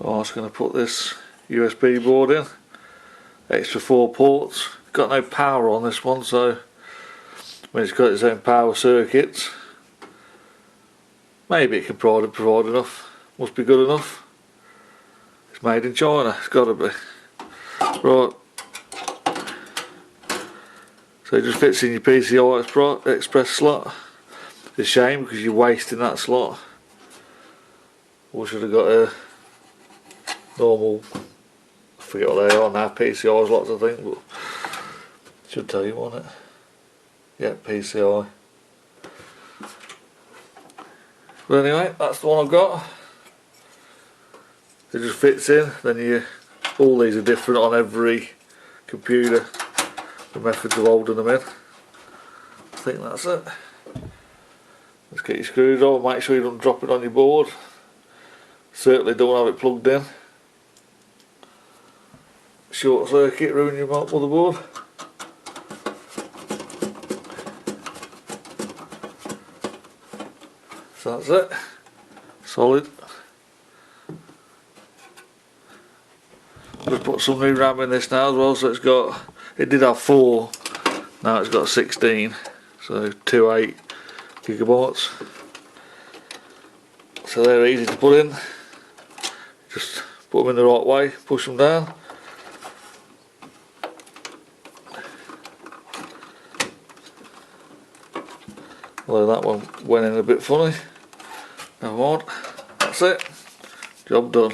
So I'm just going to put this USB board in. Extra 4 ports. Got no power on this one, so when it's got its own power circuits, maybe it can provide enough. Must be good enough. It's made in China, it's got to be. Right. So it just fits in your PCI Express slot. It's a shame because you're wasting that slot. Or should have got a normal, I forget what they are now, PCI slots I think, but should tell you, won't it? Yeah, PCI. But anyway, that's the one I've got. It just fits in. Then all these are different on every computer. The methods of holding them in. I think that's it. Let's get your screws on. Make sure you don't drop it on your board. Certainly don't have it plugged in. Short circuit, ruin your motherboard. So that's it. Solid. Just put some new RAM in this now as well, so it did have 4, now it's got 16, so 2 8GB. So they're easy to put in. Just put them in the right way, push them down. Although that one went in a bit funny. Never mind. That's it. Job done.